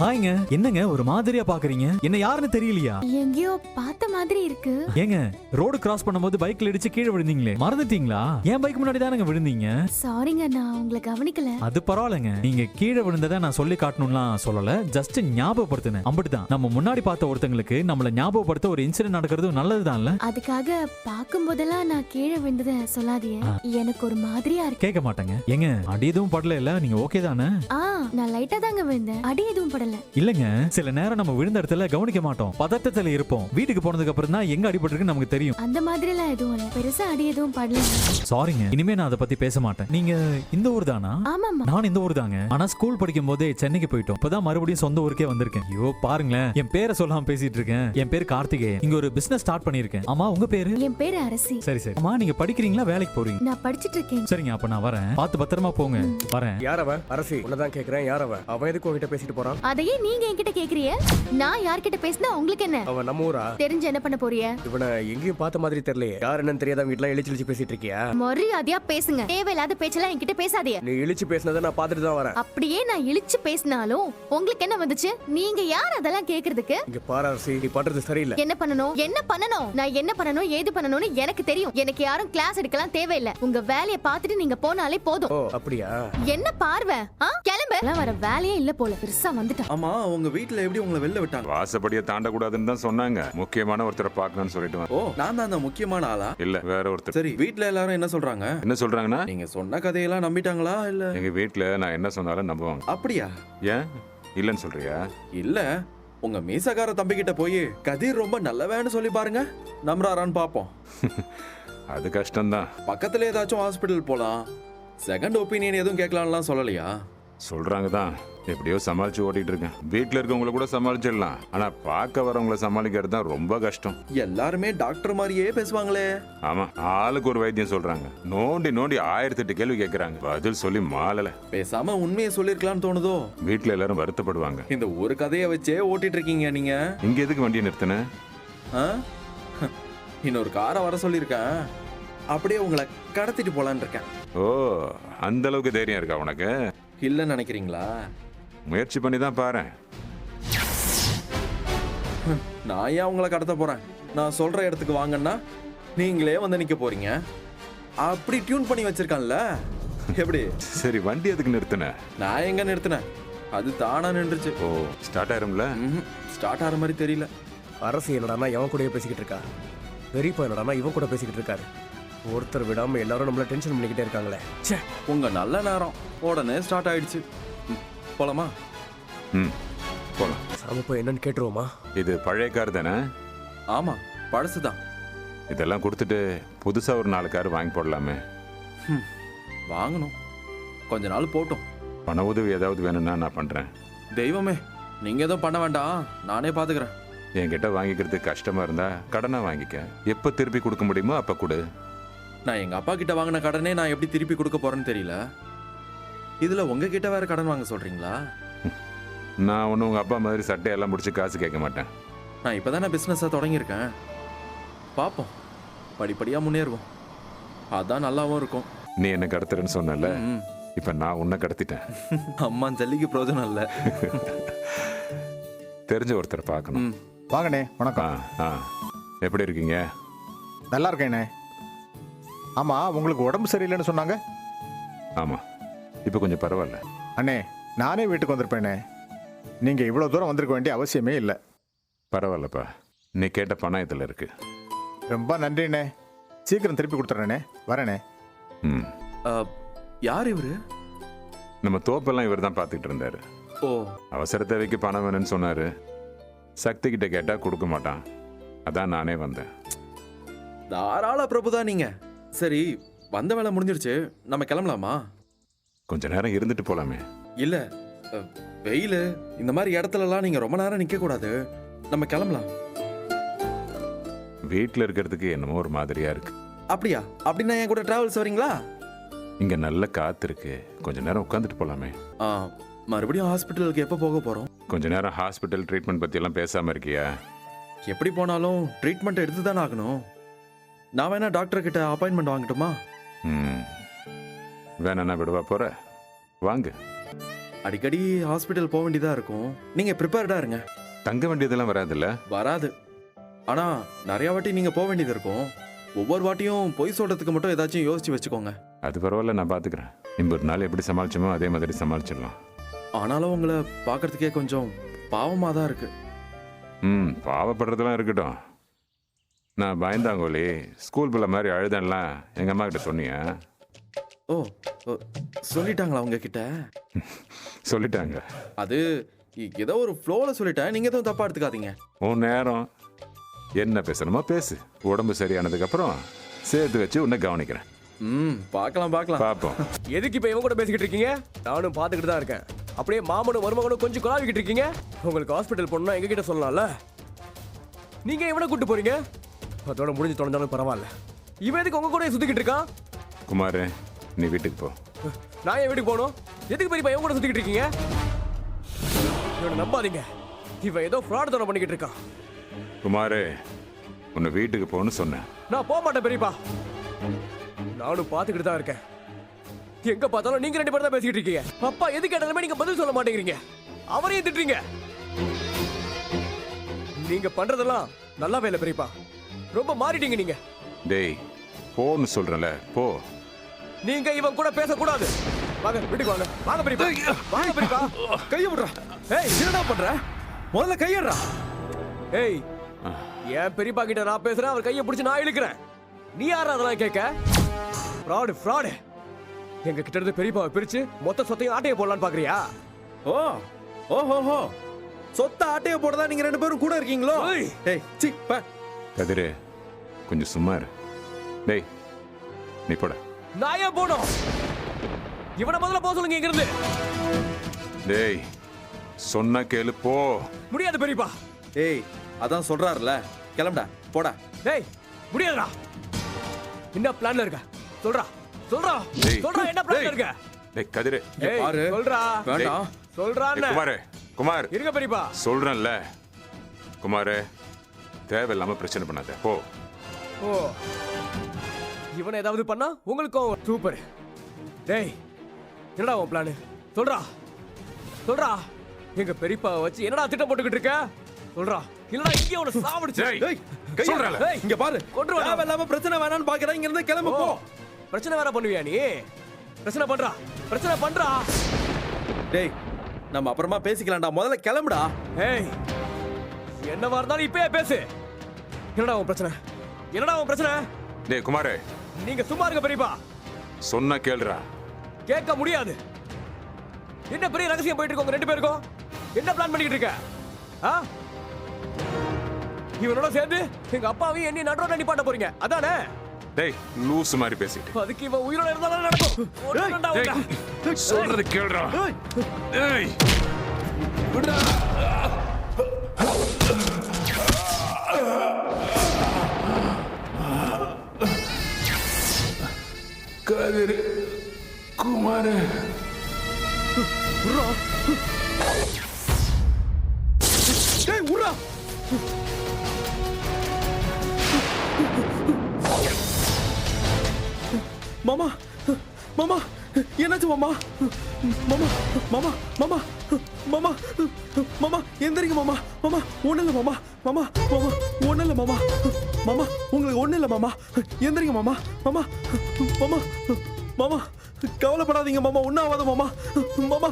ஹாய்ங்க. என்னங்க ஒரு மாதிரியா பாக்குறீங்க? என்ன யாருன்னு தெரியலையா? எங்கேயோ பார்த்த மாதிரி இருக்கு. ஏங்க ரோடு கிராஸ் பண்ணும்போது பைக்ல இடிச்சு கீழே விழுந்தீங்களே, மறந்துட்டீங்களா? என் பைக் முன்னாடி தானங்க விழுந்தீங்க. சாரிங்க, நான் உங்களை கவனிக்கல. அது பரவாயில்லைங்க. நீங்க கீழே விழுந்ததை நான் சொல்லி காட்டணும்லாம் சொல்லல, ஜஸ்ட் ஞாபகப்படுத்தினேன். அப்படிதான். நம்ம முன்னாடி பார்த்த ஒருத்தங்களுக்கு நம்மள ஞாபகப்படுத்த ஒரு இன்சிடென்ட் நடக்கிறது நல்லதுதான்ல. அதுக்காக பார்க்கும் போதெல்லாம் நான் கீழே விழுந்தத சொல்லாதீங்க. எனக்கு ஒரு மாதிரியா இருக்கு. கேட்க மாட்டேங்க. ஏங்க அடி எதுவும் படல இல்ல? நீங்க ஓகே தானே? நான் லைட்டா தாங்க விழுந்தேன். அடி எதுவும் படல. இல்லங்க, சில நேரம் நம்ம விழுந்த இடத்துல கவனிக்க மாட்டோம், பதட்டத்துல இருப்போம். வீட்டுக்கு போனதுக்கு அப்புறம் தான் எங்க அடிபட்டிருக்கு நமக்கு தெரியும். அந்த மாதிரி எல்லாம் எதுவும் இல்ல. பெருசா அடி எதுவும் படல. சாரிங்க, இனிமே நான் அதை பத்தி பேச மாட்டேன். நீங்க இந்த ஊர் தானா? ஆமாமா, நான் இந்த ஊர் தாங்க. ஆனா ஸ்கூல் படிக்கும் போதே சென்னைக்கு போயிட்டோம். இப்பதான் மறுபடியும் சொந்த ஊருக்கே வந்திருக்கேன். ஐயோ பாருங்களேன், என் பேரை சொல்லாம பேசிட்டு இருக்கேன். என் பேர் கார்த்திகேயன். இங்க ஒரு பிசினஸ் ஸ்டார்ட் பண்ணிருக்கேன். ஆமா, உங்க பேரு? என் பேரு அரசி. சரி சரி. ஆமா, நீங்க படிக்கிறீங்களா வேலைக்கு போறீங்க? நான் படிச்சிட்டு இருக்கேன். சரிங்க, அப்ப நான் வரேன். பார்த்து பத்திரமா போங்க. வரேன். யார் அவன்? அரசி, உன்னதான் கேக்குறேன். யார் அவன்? அவன் எதுக்கு உங்ககிட்ட பேசிட்டு போறான்? அதையே நீங்க என்கிட்ட கேக்குறீங்க? நான் யார்கிட்ட பேசினா உங்களுக்கு என்ன? அவன் நம்ம ஊரா? தெரிஞ்சு என்ன பண்ண போறீங்க? இவனை எங்கேயும் பார்த்த மாதிரி தெரியலையே. யார் என்னன்னு தெரியாத வீட்டுல இழிச்சு பேசிட்டு இருக்கியா? மரியாதையா பேசுங்க. தேவையில்லாத பேச்செல்லாம் என்கிட்ட பேசாதீங்க. நீ இழிச்சு பேசினதை நான் பார்த்துட்டு தான் வரேன். அப்படியே நான் இழிச்சு பேசினாலும் உங்களுக்கு என்ன வந்துச்சு? நீங்க யார் அதெல்லாம் கேக்குறதுக்கு? இங்க பாரு அரசி, நீ பண்றது சரியில்லை. என்ன பண்ணணும்? என்ன பண்ணணும்? நான் என்ன பண்ணணும் ஏது பண்ணணும்னு எனக்கு தெரியும். எனக்கு யாரும் கிளாஸ் எடுக்கலாம் தேவையில்லை. உங்க வேலையை பார்த்துட்டு நீங்க போனாலே போதும். ஓ அப்படியா? என்ன பார்வை? கிளம்பு. எல்லாம் வர வேலையே இல்ல போல. பெருசா வந்துட்டான். ஆமா, உங்க வீட்ல எப்படி உங்களை வெளில விட்டாங்க? வாசப்படியை தாண்ட கூடாதுன்னு தான் சொன்னாங்க. முக்கியமான ஒருத்தரை பார்க்கணும்னு சொல்லிட்டு ஓ, நான் தான் அந்த முக்கியமான ஆளா? இல்ல, வேற ஒருத்தர். சரி, வீட்ல எல்லாரும் என்ன சொல்றாங்க? என்ன சொல்றாங்கன்னா, நீங்க சொன்ன கதையெல்லாம் நம்பிட்டாங்களா இல்ல? எங்க வீட்ல நான் என்ன சொன்னாலும் நம்புவாங்க. அப்படியா? ஏன் இல்லன்னு சொல்றியா? இல்ல, உங்க மீசக்கார தம்பி கிட்ட போய் கதிர் ரொம்ப நல்லவேன்னு சொல்லி பாருங்க, நம்புறாரான்னு பாப்போம். அது கஷ்டம்தான். பக்கத்துல ஏதாச்சும் ஹாஸ்பிட்டல் போலாம், செகண்ட் ஒப்பீனியன் எதுவும் கேட்கலாம்லாம் சொல்லலையா? சொல்றாங்க தான், எப்படியோ சமாளிச்சு ஓட்டிட்டு இருக்கேன். வீட்டுல இருக்கவங்கள கூட சமாளிச்சிடலாம், ஆனா பார்க்க வரவங்களை சமாளிக்கிறது தான் ரொம்ப கஷ்டம். எல்லாருமே டாக்டர் மாதிரியே பேசுவாங்களே. ஆமா, ஆளுக்கு ஒரு வைத்தியம் சொல்றாங்க. நோண்டி நோண்டி 1008 கேள்வி கேட்கறாங்க, பதில் சொல்லி மாளல. பேசாம உண்மையை சொல்லிருக்கலாம்னு தோணுதோ? வீட்டுல எல்லாரும் வருத்தப்படுவாங்க. இந்த ஒரு கதையை வச்சே ஓட்டிட்டு இருக்கீங்க நீங்க. இங்க எதுக்கு வண்டியை நிறுத்தின? இன்னொரு காரை வர சொல்லியிருக்கேன், அப்படியே உங்களை கடத்திட்டு போலான்னு இருக்கேன். ஓ, அந்த அளவுக்கு தைரியம் இருக்கா உனக்கு? இல்லன்னு நினைக்கிறீங்களா? முயற்சி பண்ணி தான் பாரு. நான் ஏன் உங்களை கடத்த போறேன்? நான் சொல்ற இடத்துக்கு வாங்கன்னா நீங்களே வந்து நிக்க போறீங்க. அப்படி டியூன் பண்ணி வச்சிருக்கான்ல, எப்படி? சரி, வண்டி எதுக்கு நிறுத்தின? நான் எங்க நிறுத்தினேன், அது தானா நின்றுச்சு. ஓ, ஸ்டார்ட் ஆயிரும்ல? ஸ்டார்ட் ஆகிற மாதிரி தெரியல. அரசி என்னடானா எவன் கூடயே பேசிக்கிட்டு இருக்கா? பெரியப்பா என்னடானா இவன் கூட பேசிக்கிட்டு இருக்காரு. ஒருத்தர் விடாம எல்லாரும் நம்மள டென்ஷன் பண்ணிக்கிட்டே இருக்காங்களே. ச்சே, உங்க நல்ல நேரம் உடனே ஸ்டார்ட் ஆயிடுச்சு. போலாமா? போலாம். சாமி போய் என்னன்னு கேட்டுருவோமா? இது பழைய கார் தானே? ஆமா, பழசுதான். இதெல்லாம் கொடுத்துட்டு புதுசா ஒரு 4 கார் வாங்கி போடலாமே. வாங்கணும், கொஞ்ச நாள் போட்டோம். பண உதவி ஏதாவது வேணும்னா நான் பண்றேன். தெய்வமே, நீங்க எதுவும் பண்ண வேண்டாம், நானே பாத்துக்கிறேன். என்கிட்ட வாங்கிக்கிறதுக்கு கஷ்டமா இருந்தா கடனா வாங்கிக்க. எப்ப திருப்பி கொடுக்க முடியுமோ அப்ப கொடு. நான் எங்க அப்பா கிட்ட வாங்கின கடனே நான் எப்படி திருப்பி கொடுக்க போறேன்னு தெரியல. இதுல உங்ககிட்ட வேற கடன் வாங்க சொல்றீங்களா? நான் ஒன்னும் உங்க அப்பா மாதிரி சட்டையெல்லாம் முடிச்சு காசு கேட்க மாட்டேன். நான் இப்பதானே பிசினஸா தொடங்கியிருக்கேன், பாப்போம், படிப்படியா முன்னேறுவோம். அதான் நல்லாவும் இருக்கும். நீ என்ன கடத்துறேன்னு சொன்னல, இப்ப நான் உன்னை கடத்திட்டேன். அம்மா ஜல்லிக்கு பிரோஜனம் இல்ல. தெரிஞ்ச ஒருத்தரை பார்க்கணும். வாங்கண்ணே, வணக்கம். எப்படி இருக்கீங்க? நல்லா இருக்கேண்ணே. ஆமா, உங்களுக்கு உடம்பு சரியில்லைன்னு சொன்னாங்க. ஆமா, இப்போ கொஞ்சம் பரவாயில்ல. அண்ணே, நானே வீட்டுக்கு வந்திருப்பேண்ணே. நீங்க இவ்வளவு தூரம் வந்திருக்க வேண்டிய அவசியமே இல்லை. பரவாயில்லப்பா, நீ கேட்ட பணம் இதில் இருக்கு. ரொம்ப நன்றிண்ணே. சீக்கிரம் திருப்பி கொடுத்துட்றேண்ணே. வரேண்ணே. யார் இவரு? நம்ம தோப்பெல்லாம் இவர் தான் பார்த்துக்கிட்டு இருந்தாரு. ஓ, அவசர தேவைக்கு பணம் வேணும்னு சொன்னாரு. சக்தி கிட்ட கேட்டா கொடுக்க மாட்டான், அதான் நானே வந்தேன். தாராள பிரபுதான் நீங்க. சரி, வந்த வேலை முடிஞ்சிருச்சு, நம்ம கிளம்பலாமா? கொஞ்ச நேரம் இருந்துட்டு போலாமே. இல்ல, வெயில் இந்த மாதிரி இடத்துலலாம் நீங்க ரொம்ப நேரம் நிக்க கூடாது, நம்ம கிளம்பலாம். வீட்டில் இருக்கிறதுக்கு என்னமோ ஒரு மாதிரியா இருக்கு. அப்படியா? அப்படின்னா என் கூட டிராவல்ஸ் வரீங்களா? இங்க நல்ல காத்து இருக்கு, கொஞ்ச நேரம் உட்காந்துட்டு போலாமே. மறுபடியும் ஹாஸ்பிட்டலுக்கு எப்போ போக போறோம்? கொஞ்ச நேரம் ஹாஸ்பிட்டல் ட்ரீட்மெண்ட் பத்தி எல்லாம் பேசாம இருக்கியா? எப்படி போனாலும் ட்ரீட்மெண்ட் எடுத்து தானே ஆகணும். நான் வேணா டாக்டர் கிட்ட அப்பாயின்மெண்ட் வாங்கட்டுமா? வேணா விடுவா போற, வாங்க. அடிக்கடி ஹாஸ்பிட்டல் போக வேண்டியதா இருக்கும். நீங்க ப்ரிப்பேர்டா இருங்க. தங்க வேண்டியதெல்லாம் வராதுல்ல? வராது. ஆனா நிறைய வாட்டி நீங்க போக வேண்டியது இருக்கும். ஒவ்வொரு வாட்டியும் பொய் சொல்றதுக்கு மட்டும் ஏதாச்சும் யோசிச்சு வச்சுக்கோங்க. அது பரவாயில்ல, நான் பார்த்துக்கிறேன். இன்னொரு நாள் எப்படி சமாளிச்சோமோ அதே மாதிரி சமாளிச்சிடலாம். ஆனாலும் உங்களை பார்க்கறதுக்கே கொஞ்சம் பாவமாக தான் இருக்கு. பாவப்படுறதெல்லாம் இருக்கட்டும். நான் பயந்தாங்கோலி ஸ்கூல் பிள்ளை மாதிரி அழுதன்லாம் எங்கள் அம்மா கிட்ட சொன்னியா? ஓ ஓ, சொல்லிட்டாங்களா உங்ககிட்ட? சொல்லிட்டாங்க. அது ஏதோ ஒரு ஃப்ளோவில் சொல்லிட்டேன். நீங்கள் எதுவும் தப்பாக எடுத்துக்காதீங்க. உன் நேரம் என்ன பேசணுமோ பேசு. உடம்பு சரியானதுக்கப்புறம் சேர்த்து வச்சு உன்னை கவனிக்கிறேன். பார்க்கலாம் பார்க்கலாம். பார்ப்போம். எதுக்கு இப்போ இவன் கூட பேசிக்கிட்டு இருக்கீங்க? நானும் பார்த்துக்கிட்டு தான் இருக்கேன். அப்படியே மாமனும் மருமகனும் கொஞ்சம் குழாவிக்கிட்டு இருக்கீங்க. உங்களுக்கு ஹாஸ்பிட்டல் போகணும்னா எங்ககிட்ட சொல்லலாம்ல. நீங்க இவனை கூட்டு போறீங்க. அதோட முடிஞ்சு தொலைஞ்சாலும் பரவாயில்ல. இவன் எதுக்கு உங்க கூட சுத்திக்கிட்டு இருக்கான்? குமார், நீ வீட்டுக்கு போ. நான் என் வீட்டுக்கு போகணும். எதுக்கு பெரியப்பா இவன் கூட சுத்திக்கிட்டு இருக்கீங்க? இவனை நம்பாதீங்க. இவன் ஏதோ ஃப்ராட் தனம் பண்ணிக்கிட்டு இருக்கான். குமார், உன்னை வீட்டுக்கு போன்னு சொன்னேன். நான் போக மாட்டேன் பெரியப்பா. நானும் பார்த்துக்கிட்டு தான் இருக்கேன். எங்க பார்த்தாலும் நீங்க 2 பேரும் தான் பேசிக்கிட்டு இருக்கீங்க. அப்பா எது கேட்டாலுமே நீங்க பதில் சொல்ல மாட்டேங்கிறீங்க. அவரையும் திட்டுறீங்க. நீங்க பண்றதெல்லாம் நல்லாவே இல்லை பெரியப்பா. ரொம்ப மாறிட்டீங்க நீங்க. டேய், போன்னு சொல்றேன்ல, போ. நீங்க இவன் கூட பேசக்கூடாது. வாங்க வீட்டுக்கு வாங்க. வாங்க பெரியப்பா. வாங்க பெரியப்பா. கையை விடுறா. ஏய், என்னடா பண்ற? முதல்ல கையடுறா. ஏய், என் பெரியப்பா கிட்ட நான் பேசுறேன். அவர் கையை பிடிச்சி நான் இழுக்கிறேன். நீ யாரா அதெல்லாம் கேட்க? Fraud fraud. எங்க கிட்ட இருந்து பெரியப்பாவை பிரிச்சு மொத்த சொத்தையும் ஆட்டையை போடலான்னு பாக்குறியா? ஓ ஓஹோ, சொத்த ஆட்டையை போடதா நீங்க 2 பேரும் கூட இருக்கீங்களோ? ஏய் சி பா. கதிரு, கொஞ்சம் சும்மா இரு. டேய், நீ போட. நான் ஏன் போனோம்? இவனை முதல்ல போக சொல்லுங்க இங்க இருந்து. டேய், சொன்ன கேளு, போ. முடியாது பெரியப்பா. ஏய், அதான் சொல்றாருல, கிளம்புடா, போடா. டேய், முடியாதுடா. என்ன பிளான்ல இருக்க? சொல்றா சொல்றா டேய், சொல்றா, என்ன பிளான்ல டேய். இருக்க? டேய் கதிரு, ஏய், பாரு. சொல்றா. வேண்டாம். சொல்றானே. டேய், குமார், குமார், இருங்க பெரியப்பா. சொல்றேன்ல. குமார், தேவையில்லாம பிரச்சனை பண்ணாத, போ. ஓ, இவனை ஏதாவது பண்ணா உங்களுக்கும் சூப்பர். டேய், என்னடா உன் பிளான்? சொல்றா சொல்றா. எங்க பெரியப்பாவை வச்சு என்னடா திட்டம் போட்டுக்கிட்டு இருக்க? சொல்றா. இல்லடா இங்கே உன சாவடிச்சு. டேய், ஏய், கையை சொல்றேன்ல. ஏய், இங்க பாரு. கொன்று வா. தேவையில்லாம பிரச்சனை வேணாம்னு பாக்குறேன். இங்க இருந்து கிளம்பு, போ. பிரச்சனை வேற பண்ணுவியா நீ? பிரச்சனை பண்றா, பிரச்சனை பண்றா. டேய், நம்ம அப்புறமா பேசிக்கலாம்டா. முதல்ல கிளம்புடா. ஏய், என்னவா இருந்தாலும் இப்பயே பேசு. என்னடா உன் பிரச்சனை? என்னடா உன் பிரச்சனை? டேய் குமார், நீங்க சும்மா இருங்க பெரியப்பா. சொன்ன கேளுடா. கேட்க முடியாது. என்ன பெரிய ரகசியம் போயிட்டு இருக்கு உங்க 2 பேருக்கும்? என்ன பிளான் பண்ணிக்கிட்டு இருக்க? ஆ? இவனோட சேர்ந்து எங்க அப்பாவையும் என்னையும் நடுரோட நிப்பாட்ட போறீங்க அதானே? டேய், லூஸ் மாதிரி பேசிட்டு. அதுக்கு இவன் உயிரோட இருந்தாலும் நடக்கும். ஒண்ணுடா டேய், உன்னை. சொல்றது கேளுடா. டேய், விடுடா. கதிரு, குமார், டேய் உர்ரா. மாமா மாமா, என்னாச்சு மாமா? மாமா மாமா மாமா மாமா மாமா, எந்திரிங்க மாமா. மாமா ஒண்ணு இல்ல மாமா. மாமா மாமா ஒண்ணு இல்ல மாமா. மாமா உங்களுக்கு ஒண்ணு இல்ல மாமா. எந்திரிங்க மாமா. மாமா மாமா மாமா, கவலைப்படாதீங்க மாமா, ஒன்னும் ஆகாது மாமா. மாமா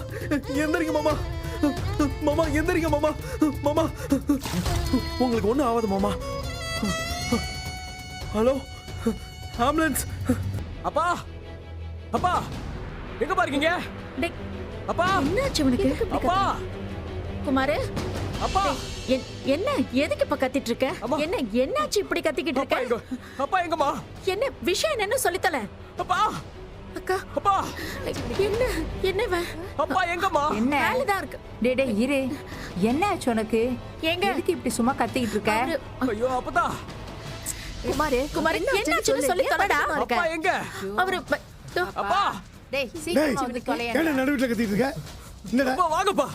எந்திரிங்க மாமா. மாமா எந்திரிங்க மாமா. மாமா உங்களுக்கு ஒன்னும் ஆகாது மாமா. Hello, ambulance. அப்பா அப்பா, எங்க பாருக்கீங்க? டேய், அப்பா என்னாச்சு உனக்கு? அப்பா குமாரு, அப்பா என்ன எதுக்கு இப்ப கத்திட்டு இருக்க? அம்மா. என்ன என்னாச்சு இப்படி கத்திக்கிட்டு அப்பா இருக்க? எங்க? அப்பா எங்கம்மா? என்ன விஷயம் என்னன்னு சொல்லித்தல. அப்பா அக்கா, அப்பா என்னவ? அப்பா எங்கம்மா? என்ன வேலைதான் இருக்கு. டேய் டேய் இரு, என்ன ஆச்சு உனக்கு? ஏங்க? எதுக்கு இப்படி சும்மா கத்திக்கிட்டு இருக்க? ஐயோ அப்பதா. குமாரு, குமாரு என்னாச்சுன்னு சொல்லி தொலைடா. அப்பா எங்க? அவரு அப்பா டேய் சீக்கிரமா வந்து தொலையா. ஏன்டா நடுவுல கத்திட்டு இருக்க? என்னடா அப்பா வாங்கப்பா.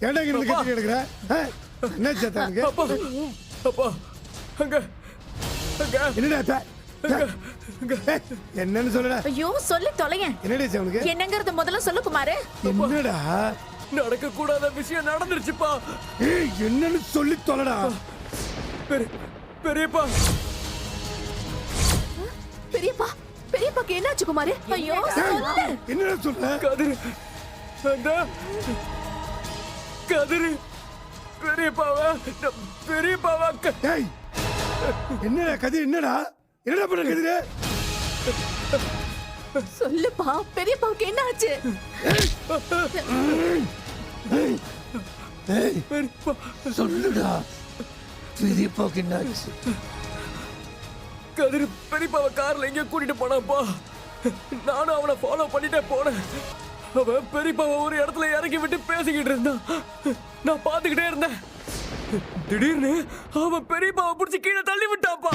ஏன்டா இங்க இருந்து கத்திட்டு எடுக்கிற? என்ன சேத்தானுங்க? அப்பா அப்பா அங்க அங்க என்னடா ஏய், என்னன்னு சொல்லுடா. ஐயோ சொல்லி தொலைங்க. என்னடி ஆச்சு அவனுக்கு? என்னங்கறது முதல்ல சொல்லு குமாரு. என்னடா? நடக்க கூடாத விஷயம் நடந்துருச்சுப்பா. ஏய், என்னன்னு சொல்லி தொலைடா. பெரியப்பா பெரியப்பா பெரியப்பாக்கு என்னாச்சு குமாரு? ஐயோ சொல்லு. என்னடா சொல்ற? கதிர் அந்த கதிர் பெரியப்பாவா ஏய், என்னடா கதிர்? என்னடா பண்ற கதிர்? சொல்லுப்பா பெரியப்பாவுக்கு என்னாச்சு? சொல்லுடா, பெரியப்பாவுக்கு என்னாச்சு? கதிர் பெரியப்பாவை கார்ல எங்க கூட்டிட்டு போனாப்பா. நானும் அவனை ஃபாலோ பண்ணிட்டே போனேன். அவன் பெரியப்பாவை ஒரு இடத்துல இறக்கி விட்டு பேசிக்கிட்டு இருந்தான். நான் பாத்துக்கிட்டே இருந்தேன். திடீர்னு அவன் பெரியப்பாவை பிடிச்சி கீழே தள்ளி விட்டாப்பா.